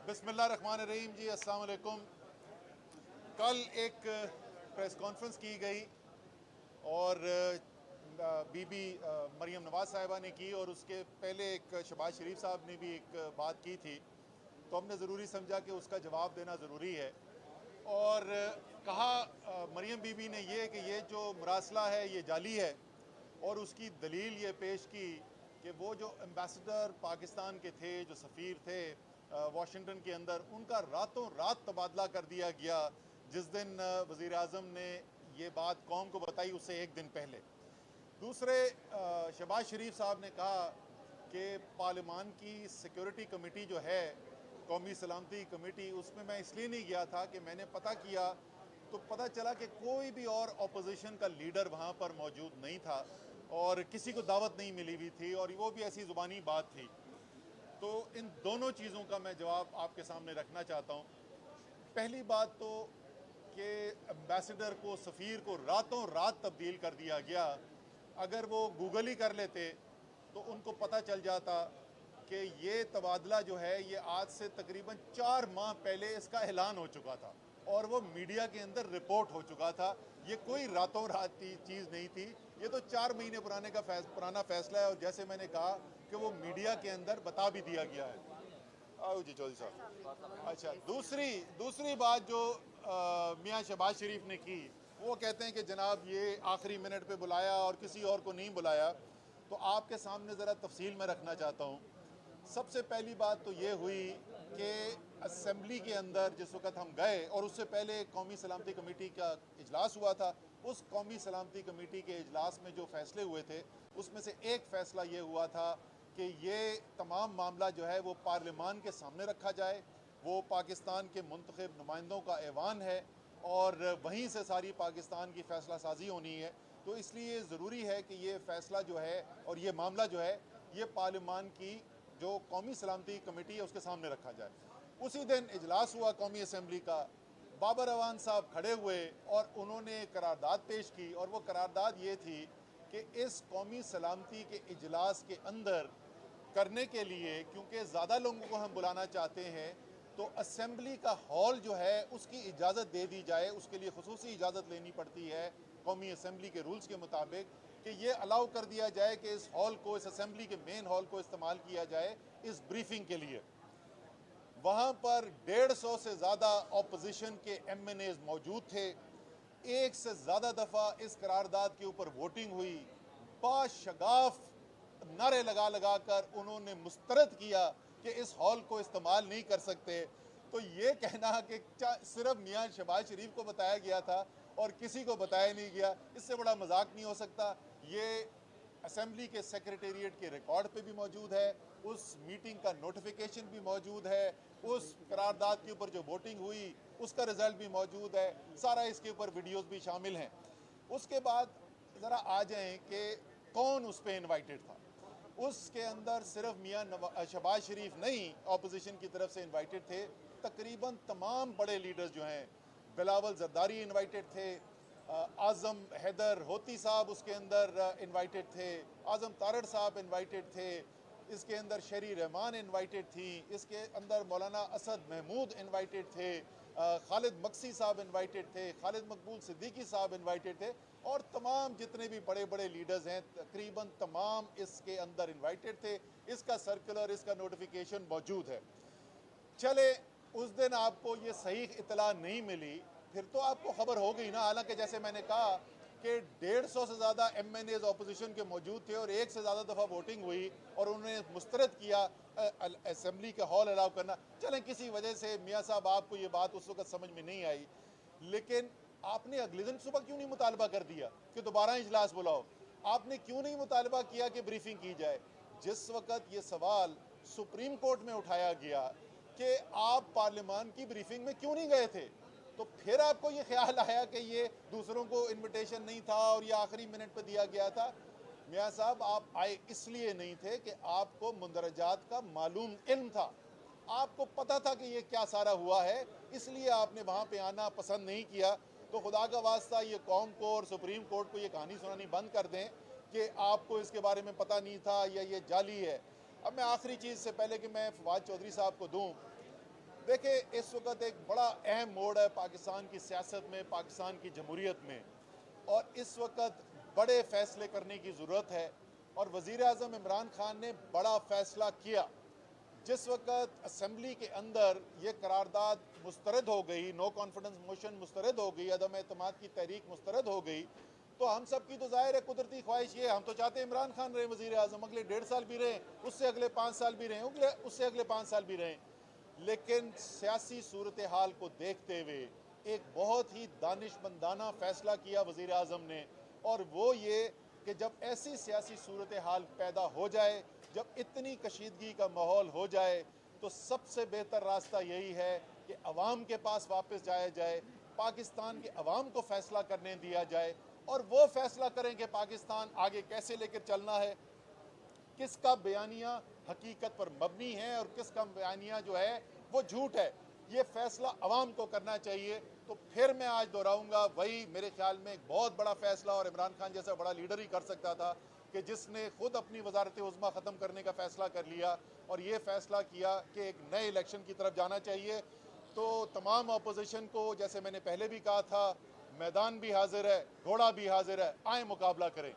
बिस्मिल्लाहिर्रहमानिर्रहीम जी, अस्सलाम वालेकुम। कल एक प्रेस कॉन्फ्रेंस की गई और बीबी मरियम नवाज़ साहिबा ने की और उसके पहले एक शहबाज शरीफ साहब ने भी एक बात की थी, तो हमने ज़रूरी समझा कि उसका जवाब देना ज़रूरी है। और कहा मरियम बीबी ने ये जो मरासला है ये जाली है और उसकी दलील ये पेश की कि वो जो एम्बेसडर पाकिस्तान के थे, जो सफ़ीर थे वाशिंगटन के अंदर, उनका रातों रात तबादला कर दिया गया। जिस दिन वज़ीर आज़म ने ये बात कौम को बताई उससे एक दिन पहले। दूसरे शहबाज शरीफ साहब ने कहा कि पार्लियामान की सिक्योरिटी कमेटी जो है, कौमी सलामती कमेटी, उसमें मैं इसलिए नहीं गया था कि मैंने पता किया तो पता चला कि कोई भी और अपोजिशन का लीडर वहाँ पर मौजूद नहीं था और किसी को दावत नहीं मिली हुई थी और वो भी ऐसी ज़ुबानी बात थी। तो इन दोनों चीज़ों का मैं जवाब आपके सामने रखना चाहता हूँ। पहली बात तो कि एम्बेसडर को, सफ़ीर को रातों रात तब्दील कर दिया गया। अगर वो गूगल ही कर लेते तो उनको पता चल जाता कि ये तबादला जो है ये आज से तकरीबन 4 माह पहले इसका ऐलान हो चुका था और वो मीडिया के अंदर रिपोर्ट हो चुका था। ये कोई रातों रात की चीज़ नहीं थी, ये तो 4 महीने पुराना फैसला है और जैसे मैंने कहा कि वो मीडिया के अंदर बता भी दिया गया है। आओ जी चौधरी साहब। अच्छा, दूसरी बात जो मियाँ शहबाज शरीफ ने की, वो कहते हैं कि जनाब ये आखिरी मिनट पे बुलाया और किसी और को नहीं बुलाया। तो आपके सामने ज़रा तफसील में रखना चाहता हूँ। सबसे पहली बात तो ये हुई कि असेंबली के अंदर जिस वक्त हम गए और उससे पहले कौमी सलामती कमेटी का इजलास हुआ था, उस कौमी सलामती कमेटी के इजलास में जो फैसले हुए थे उसमें से एक फ़ैसला ये हुआ था कि ये तमाम मामला जो है वो पार्लियामान के सामने रखा जाए। वो पाकिस्तान के मुंतखब नुमाइंदों का ऐवान है और वहीं से सारी पाकिस्तान की फ़ैसला साजी होनी है। तो इसलिए ज़रूरी है कि ये फ़ैसला जो है और ये मामला जो है ये पार्लियामान की जो कौमी सलामती कमेटी है उसके सामने रखा जाए। उसी दिन इजलास हुआ कौमी असम्बली का। बाबर अवान साहब खड़े हुए और उन्होंने करारदाद पेश की और वो करारदाद ये थी कि इस कौमी सलामती के इजलास के अंदर करने के लिए, क्योंकि ज़्यादा लोगों को हम बुलाना चाहते हैं, तो असेंबली का हॉल जो है उसकी इजाज़त दे दी जाए। उसके लिए खुसूसी इजाज़त लेनी पड़ती है कौमी असेंबली के रूल्स के मुताबिक, कि ये अलाउ कर दिया जाए कि इस हॉल को, इस असेंबली के मेन हॉल को इस्तेमाल किया जाए इस ब्रीफिंग के लिए। वहाँ पर 150 से ज़्यादा अपोजिशन के MNAs मौजूद थे। एक से ज़्यादा दफ़ा इस करारदाद के ऊपर वोटिंग हुई। बाशगाफ नारे लगा लगा कर उन्होंने मुस्तरद किया कि इस हॉल को इस्तेमाल नहीं कर सकते। तो ये कहना कि सिर्फ मियाँ शहबाज शरीफ को बताया गया था और किसी को बताया नहीं गया, इससे बड़ा मजाक नहीं हो सकता। ये असेंबली के सेक्रेटेरिएट के रिकॉर्ड पे भी मौजूद है, उस मीटिंग का नोटिफिकेशन भी मौजूद है, उस करारदाद के ऊपर जो वोटिंग हुई उसका रिजल्ट भी मौजूद है, सारा इसके ऊपर वीडियोस भी शामिल हैं। उसके बाद ज़रा आ जाएं कि कौन उस पर इन्वाइटेड था। उसके अंदर सिर्फ मियाँ शहबाज शरीफ नहीं अपोजिशन की तरफ से इन्वाइटेड थे, तकरीबन तमाम बड़े लीडर्स जो हैं, बिलावल जरदारी इन्वाइटेड थे, आज़म हैदर होती साहब उसके अंदर इन्वाइटेड थे, आज़म तारड़ साहब इन्वाइटेड थे, इसके अंदर शरी रहमान इन्वाइटेड थी, इसके अंदर मौलाना असद महमूद इन्वाइटेड थे, खालिद मक्सी साहब इन्वाइटेड थे, खालिद मकबूल सिद्दीकी साहब इन्वाइटेड थे और तमाम जितने भी बड़े बड़े लीडर्स हैं तकरीबन तमाम इसके अंदर इन्वाइटेड थे। इसका सर्कुलर, इसका नोटिफिकेशन मौजूद है। चले, उस दिन आपको ये सही इतला नहीं मिली, फिर तो आपको खबर हो गई ना। हालांकि जैसे मैंने कहा कि 150 से ज़्यादा MNAs अपोजिशन के मौजूद थे और एक से ज़्यादा दफ़ा वोटिंग हुई और उन्होंने मुस्तरद किया असेंबली का हॉल अलाउ करना। चलें, किसी वजह से मियाँ साहब आपको ये बात उस वक्त समझ में नहीं आई, लेकिन आपने अगले दिन सुबह क्यों नहीं मुतालबा कर दिया कि दोबारा इजलास बुलाओ? आपने क्यों नहीं मुतालबा किया कि ब्रीफिंग की जाए? जिस वक्त ये सवाल सुप्रीम कोर्ट में उठाया गया कि आप पार्लियामान की ब्रीफिंग में क्यों नहीं गए थे, तो फिर आपको ये ख्याल आया कि ये दूसरों को इनविटेशन नहीं था और ये आखिरी मिनट पर दिया गया था। मियाँ साहब, आप आए इसलिए नहीं थे कि आपको मुंदरजात का मालूम इल्म था, आपको पता था कि ये क्या सारा हुआ है, इसलिए आपने वहाँ पे आना पसंद नहीं किया। तो खुदा का वास्ता ये कौम को और सुप्रीम कोर्ट को ये कहानी सुनानी बंद कर दें कि आपको इसके बारे में पता नहीं था या ये जाली है। अब मैं आखिरी चीज़ से पहले कि मैं फवाद चौधरी साहब को दूँ, देखिए, इस वक्त एक बड़ा अहम मोड़ है पाकिस्तान की सियासत में, पाकिस्तान की जमहूरियत में, और इस वक्त बड़े फैसले करने की ज़रूरत है। और वज़ीर आज़म इमरान खान ने बड़ा फैसला किया। जिस वक्त असेंबली के अंदर ये करारदाद मुस्तरद हो गई, नो कॉन्फिडेंस मोशन मुस्तरद हो गई, अदम एतमाद की तहरीक मुस्तरद हो गई, तो हम सब की तो जाहिर है कुदरती ख्वाहिश ये, हम तो चाहते हैं इमरान खान रहे वज़ीर आज़म, अगले 1.5 साल भी रहें, उससे अगले 5 साल भी रहें, उससे अगले 5 साल भी रहें। लेकिन सियासी सूरत हाल को देखते हुए एक बहुत ही दानिशमंदाना फैसला किया वज़ीर आज़म ने, और वो ये कि जब ऐसी सियासी सूरत हाल पैदा हो जाए, जब इतनी कशीदगी का माहौल हो जाए, तो सबसे बेहतर रास्ता यही है कि अवाम के पास वापस जाया जाए, पाकिस्तान के अवाम को फैसला करने दिया जाए, और वो फैसला करें कि पाकिस्तान आगे कैसे लेकर चलना है, किसका बयानिया हकीकत पर मबनी है और किसका बयानिया जो है वो झूठ है। ये फैसला अवाम को करना चाहिए। तो फिर मैं आज दोहराऊंगा, वही मेरे ख्याल में एक बहुत बड़ा फैसला और इमरान खान जैसा बड़ा लीडर ही कर सकता था कि जिसने खुद अपनी वजारत उज़्मा ख़त्म करने का फैसला कर लिया और ये फैसला किया कि एक नए इलेक्शन की तरफ जाना चाहिए। तो तमाम अपोजिशन को, जैसे मैंने पहले भी कहा था, मैदान भी हाजिर है, घोड़ा भी हाजिर है, आए मुकाबला करें।